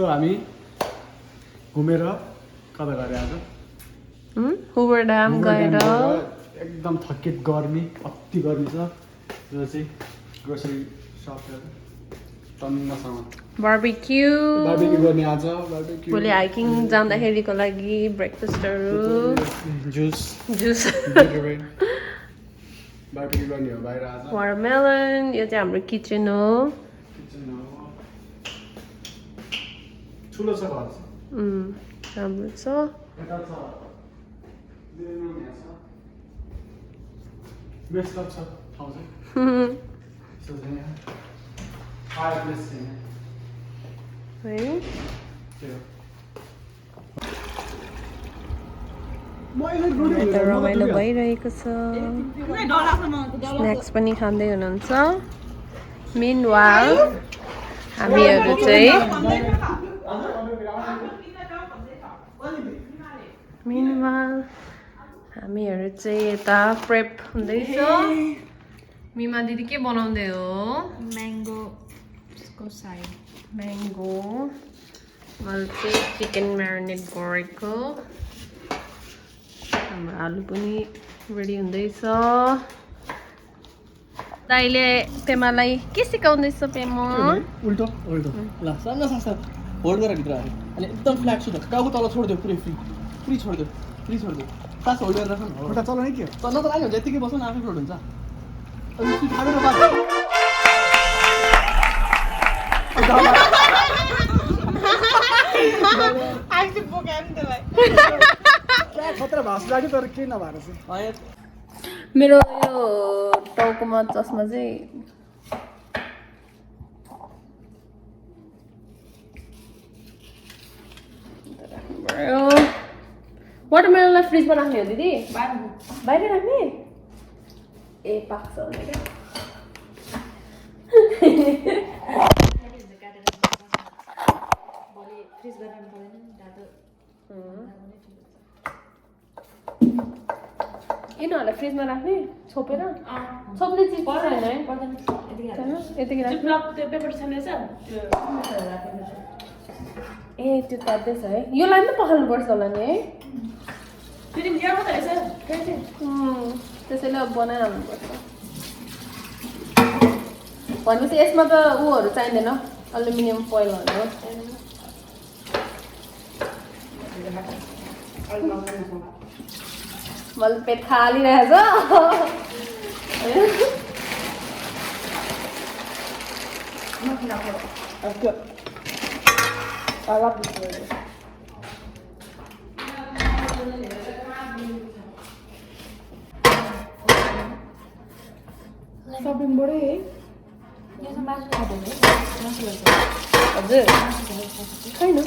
So हामी घुमेर कता गरे आज Hoover Dam गएर एकदम थकित गर्मी अति गर्मी छ जो चाहिँ ग्रोसरी सपहरू टन्नसँग BBQ बारबेक्यू गर्ने आज बारबेक्यू भोलि हाइकिङ जाँदाखेरिको लागि ब्रेकफास्टहरू जुस बारबेक्यू गर्ने हो बाहिर आज वाटरमेलन यो चाहिँ हाम्रो किचन हो ठुलो छ घर राम्रो छ यता छ लिभिङ रुम यहाँ छ बेस्ट छ ठाउँ चाहिँ सो चाहिँ यहाँ फायर प्लेस चाहिँ है यता रमाइलो भइरहेको छ स्न्याक्स पनि खाँदै हुनुहुन्छ मिनवाइल हामीहरू चाहिँ यता प्रेप हुँदैछ मिमा दिदी के बनाउँदै हो म्याङ्गो मैले चाहिँ चिकन म्यारिनेट गरेको हाम्रो आलु पनि रेडी हुँदैछ दाइले पेमालाई के सिकाउँदैछ पेमा उल्टो उल्टो ल सानो सानो होल्ड गरेर भित्र हाल्यो अनि एकदम फ्ल्याट छु टाउको तल छोडिदियो पुरै फ्री छोडिदियो सास होल्ड गरेर राख्नु खुट्टा चलाउने के त नत्र लाग्यो जतिकै बस्नु न आफै फ्लोट हुन्छ अनि त्यो खाएर बात आइसि बोकेन त्यसलाई क्या खतरा भास लाग्यो तर के नभएर चाहिँ मेरो यो टाउकोमा चस्मा चाहिँ वाटरमेलनलाई फ्रिजमा राख्ने हो दिदी बाहिर राख्ने ए पाक्छ भने क्या यिनीहरूलाई फ्रिजमा राख्ने छोपेर छोप्ने चिज छैन है यतिकै ए त्यो काट्दैछ है यो लाइन त पखाल्नुपर्छ होला नि है त्यसैले अब बनाइहाल्नुपर्छ भनेपछि यसमा त ऊहरू चाहिँदैन एलुमिनियम फोइलहरू मैले पेट खालिरहेछ सपिङबाटै है हजुर छैन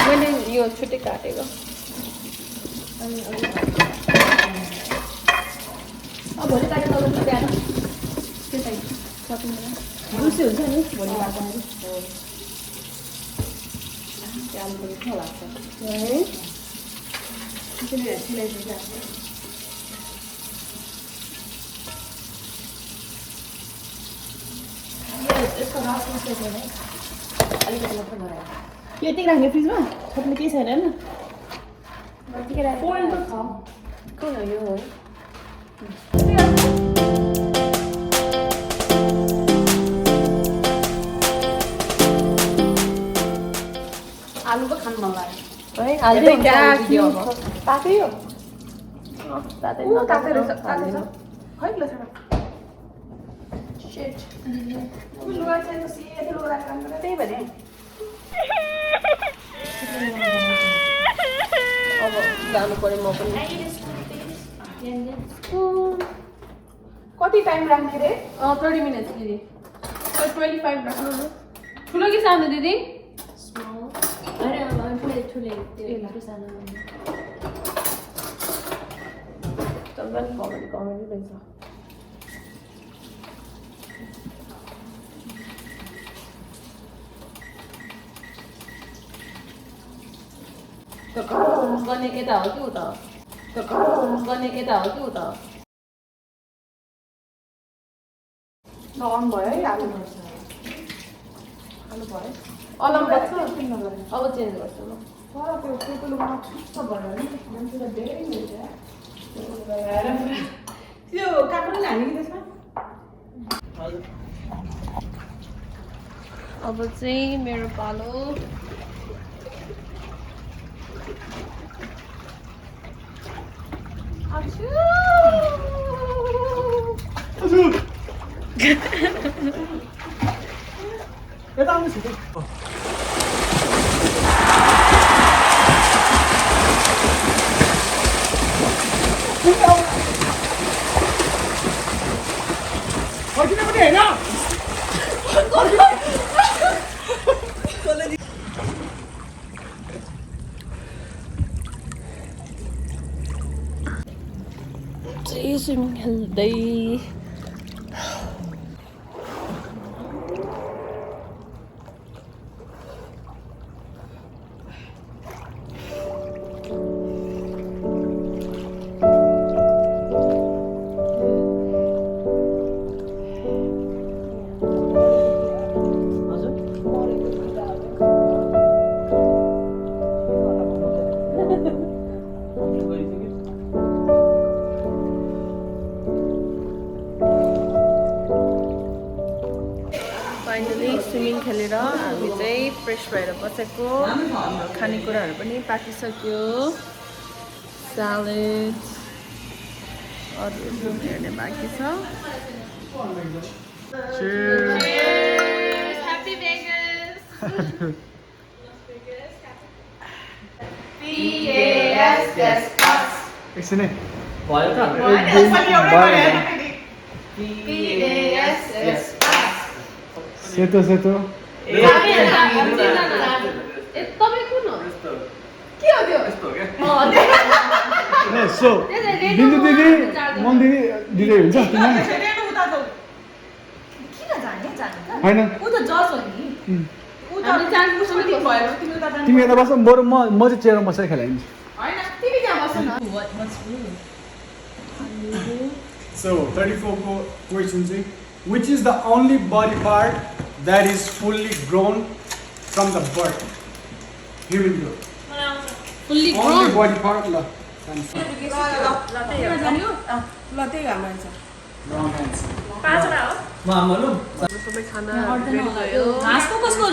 मैले यो छुट्टै काटेको भोलि काटेर तपाईँ बिहान के चाहिन्छ सपिङबाट खुसी हुन्छ नि भोलि काट्दाखेरि आलु पनि मिठो लाग्छ है अलिकति मात्र गरायो यो यतिकै राख्ने फ्रिजमा छोप्ने केही छैन होइन फोइल त छ कुन हो यो हो आलु पो खानु मन लाग्यो है हाल्दै तातै हो तातै खै शिट लुगा चाहिँ सेतो लुगा काम गरेर त्यही भने अब जानु पर्यो म पनि कति टाइम राख्ने रे 30 मिनट्स दिदी 25 राख्नु न ठुलो कि सानो दिदी कमेडी रहेछ गर्ने यता हो कि उता गर्ने यता हो कि उता लगाउनु भयो है आलु हाल्नु भयो अलार्म बज्छ एकछिन नगरेर अब चेन्ज गर्छु म तर त्यो सेतो लुगामा छुट्ट भयो नि मान्छे त धेरै हुन्छ त्यो कापड हाल्ने कि त्यसमा अब चाहिँ मेरो पालो यता आउनुहोस् त फर्किने पनि होइन चाहिँ स्विमिङ खेल्दै फाइनली स्विमिङ खेलेर हामी चाहिँ फ्रेस भएर बसेको हाम्रो खानेकुराहरू पनि पाकिसक्यो स्यालेड अरू हेर्ने बाँकी छ Happy Vegas! PAS एकछिन है भयो त PAS सेतो सेतो तपाईँ कुन हो के हो त्यो सो बिन्दु दिदी मन दिदी दिँदै हुन्छ तिमीलाई किन जाने जाने होइन उ त जज हो नि उ त चान्स भयो तिमी त तिमी यता बस बरु म चाहिँ चेयरमा बसेर खेलाइदिन्छु हैन तिमी त्यहाँ बस न So 34 question चाहिँ which is the only body part that is fully grown from the birth? Human growth. Fully Only body part ल wrong answer. म आमालु सबै खाना रेडी भयो घाँसको कसको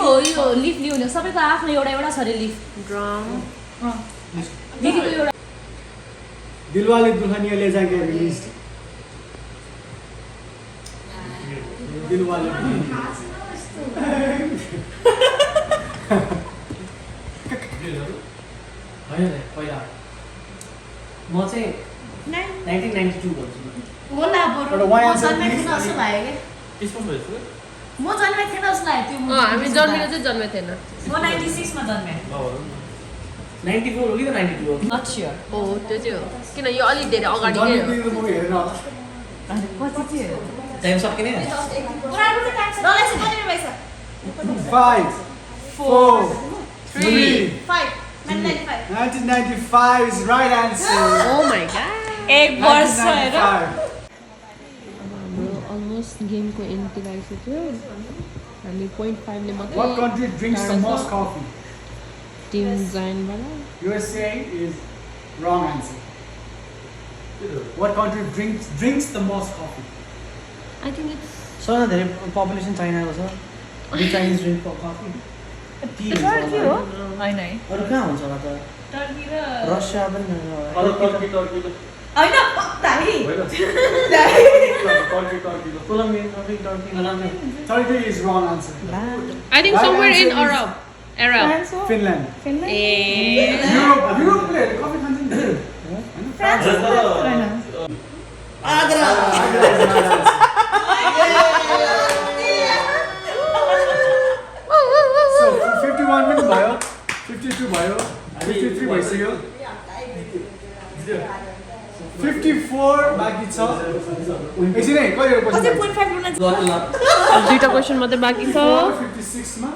हो यो लिफ लिउने सबैको आफ्नो एउटा एउटा छ अरे लिफ ड्रम दिदीको एउटा दिलवाले दुल्हनिया ले जाएंगे रिलीज दिलवाले होइन पहिला म चाहिँ 1992 भन्छु होला बरु एउटा म why answer जन्मेको please? थिएन जस्तो लाग्यो त्यसमा भएछ म जन्मेको थिएन जस्तो लाग्यो त्यो हामी जन्मेर चाहिँ जन्मेको थिएन म 96 मा जन्मेँ 94 हो कि 92 हो नट स्योर हो त्यो चाहिँ हो किन यो अलिक धेरै अगाडि नै हो मुभी हेर्न पछि चाहिँ टाइम सकिने पुरानो चाहिँ टाइम छ डलाइ चाहिँ कति भइछ 5 4 3 5 1995 1995 is right answer. Oh my god एक वर्ष हेर 1995. हाम्रो अलमोस्ट गेमको एन्डतिर आइसक्यो हामी 0.5 ले What मात्रै country drinks the most coffee? Tim जाइनबाट USA is wrong answer. What country drinks the most coffee? I think it's सबैभन्दा धेरै पपुलेसन चाइनाको छ the Chinese drink coffee Turkey हो हैन है अरू कहाँ हुन्छ होला त टर्की र रसिया पनि हैन Colombia Turkey Turkey is wrong answer. I think somewhere in Arab Arab Finland. ए Europe ले coffee खान्छ नि आग्रा So 51 minutes भयो 52 भयो 53 भइसक्यो 54 बाँकी छ एकछिन है कहिले कति क्वेसन 0.5 रुना दुईटा क्वेसन मात्रै बाँकी छ 56 मा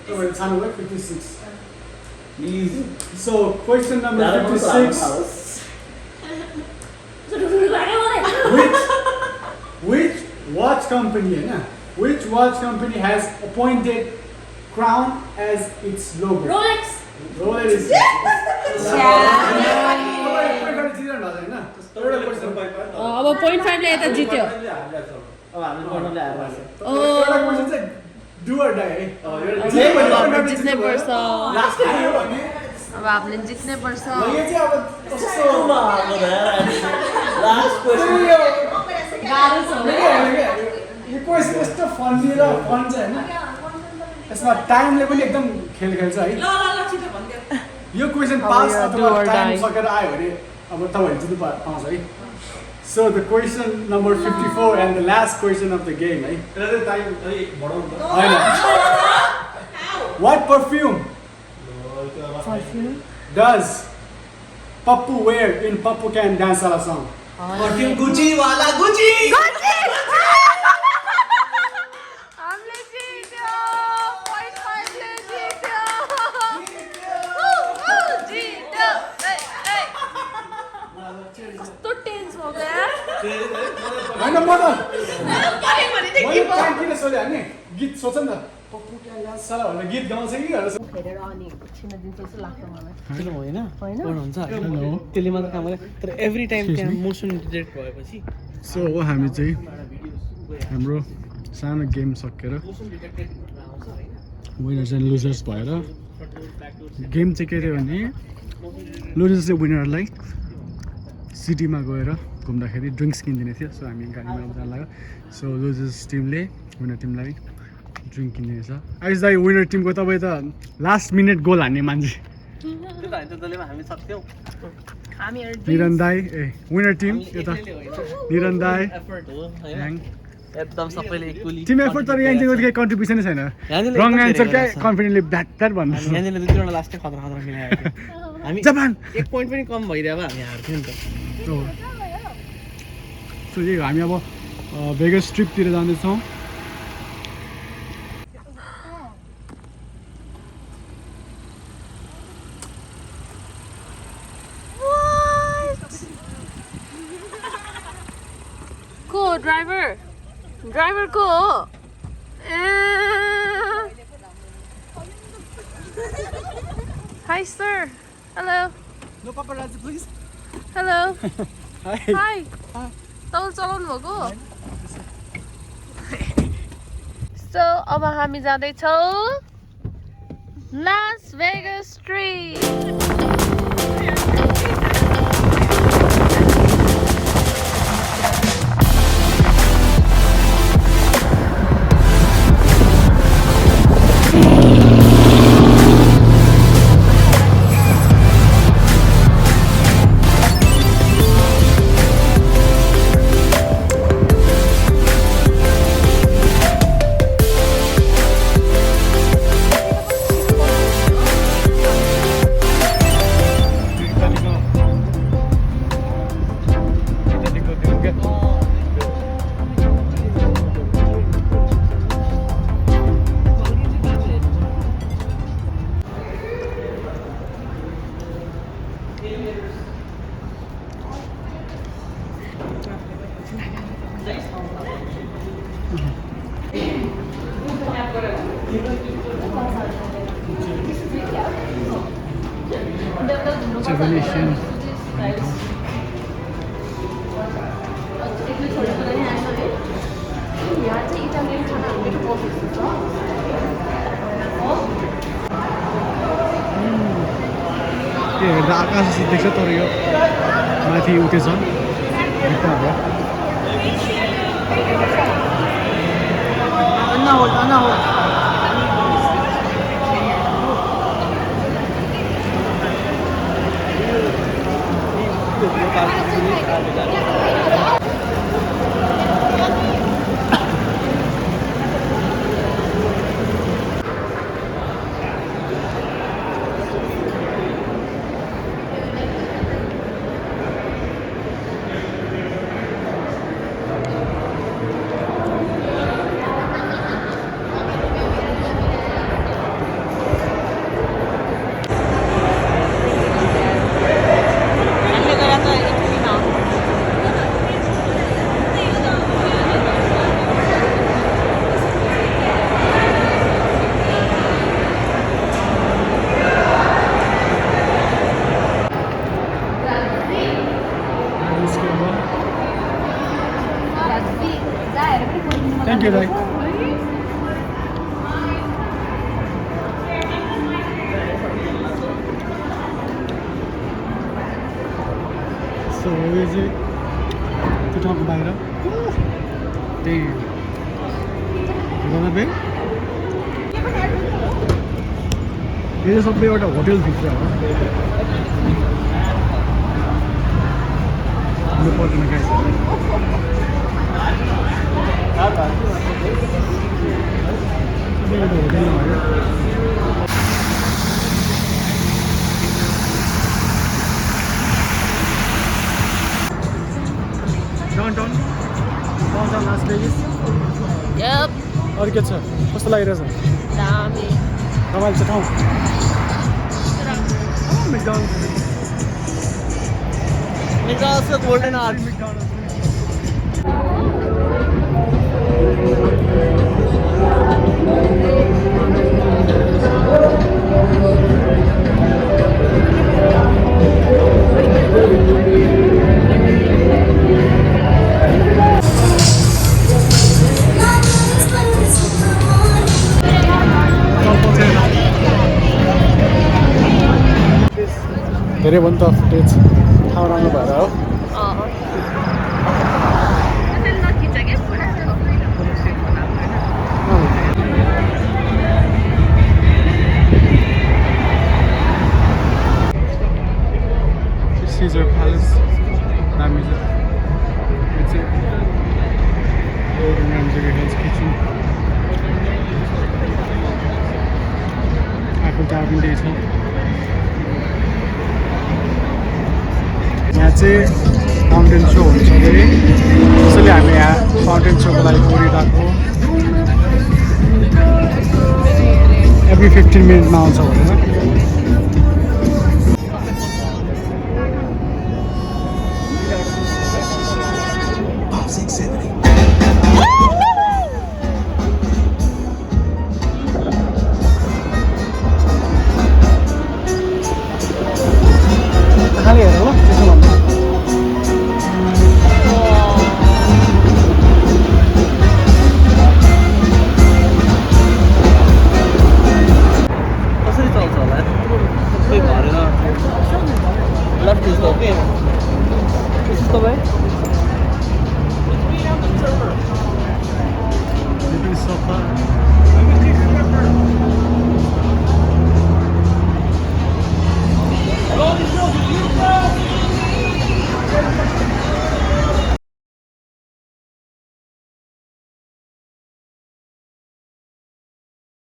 तपाईहरु छान्नु भयो 56 So question number 56 which watch company हैन Which watch company has appointed Crown as its logo? Rolex Rolex. अब 0.5 ले यता जित्यो Do or die. जित्नै पर्छ अब हामीले जित्नै पर्छ लास्ट क्वेसन गाह्रो छ यो क्वेसन यस्तो फन्नी र फन छ हैन यसमा टाइमले पनि एकदम खेल खेल्छ है यो क्वेसन पास अथवा टाइम सकेर आयो भने अब तपाईहरु जित्नु पाउँछ है So the question number 54 and the last question of the game, right? What perfume does Pappu wear in Pappu Can Dance Ala song? Perfume Gucci वाला गुची हामीले जित्यो 0.5 ले जित्यो जित्यो कस्तो टेन्स भयो क्या हैन म त मैले टाइम किन सोधे हैन गीत सोच नि त पप्पु क्या डान्स आला भनेर गीत गाउँछ कि भनेर हेरेर अनि छिन दिन्छ जस्तो लाग्छ मलाई किन होइन होइन? हुन्छ त्यसले मात्र काम गर्छ तर एभ्री टाइम त्यहाँ मोसन डिटेक्ट भएपछि सो हामी चाहिँ हाम्रो सानो गेम सकेर विनर्स एन्ड लुजर्स भएर गेम चाहिँ के अरे भने लुजर्सले विनरलाई सिटीमा गएर घुम्दाखेरि ड्रिङ्क्स किनिदिने थियो सो हामी गाडीमा जान लाग्यो सो लुजर्स टिमले विनर टिमलाई ड्रिङ्क किनिदिनेछ आइज दाइ विनर टिमको तपाईँ त लास्ट मिनट गोल हान्ने मान्छे त्यो त होइन त्यसले हामी सक्थ्यौँ हामीहरु निरन दाई ए विनर टिम यता निरन दाई एफर्ट हो ह्याङ होइन एकदम सबैले इक्वली टिम एफोर्ट तर यहाँ चाहिँ केही कन्ट्रिब्युसनै छैन यहाँनिर रङ एकदम एन्सर धेरै क्या गरेको छ। कन्फिडेन्टली ब्याट ब्याट भन्नु यहाँनिर दुई तिनवटा लास्टै खतरा खतरा मिलाएको थियो हामी जापान 1 पोइन्ट पनि कम भइदियो भए हामी हार्थ्यौँ नि त सो यही हो, हामी अब भेगस ट्रिपतिर जाँदैछौँ को ड्राइभर को हो hi sir hello no paparazzi please hello hi hi तपाईँ चलाउनु भएको सो अब हामी जाँदैछौँ लास भेगस ट्रिप Revelation. के हेर्दा आकाश जस्तो देख्छ तर यो माथि उठेछ एकदम हो Thank you, Dai. So, यो चाहिँ त्यो ठाउँको बाहिर त्यही बे यो चाहिँ सबै एउटा होटेलभित्र हो हाम्रो पर्दैन गाइस सबै एउटा होटेलमा भयो Downtown Las Vegas. Yep. अरू के छ कस्तो लागिरहेछ दामी रमाइलो छ ठाउँ McDonald's McDonald's with golden arch. धेरै भयो नि त फुटेज ठाउँ राम्रो भएर हो Caesar Palace दामी छ यो चाहिँ Ramsey Hill's kitchen Apple Tavern Day छ यहाँ चाहिँ फाउन्टेन सो हुन्छ अरे त्यसैले हामी यहाँ फाउन्टेन सोको लागि दौडिरहेको एभ्री 15 मिनटमा आउँछ भनेर खालि हेर ल त्यसो भन्दा कसरी चल्छ होला सबै भरेर लेफ्ट इज ओके त्यस्तो भयो सफा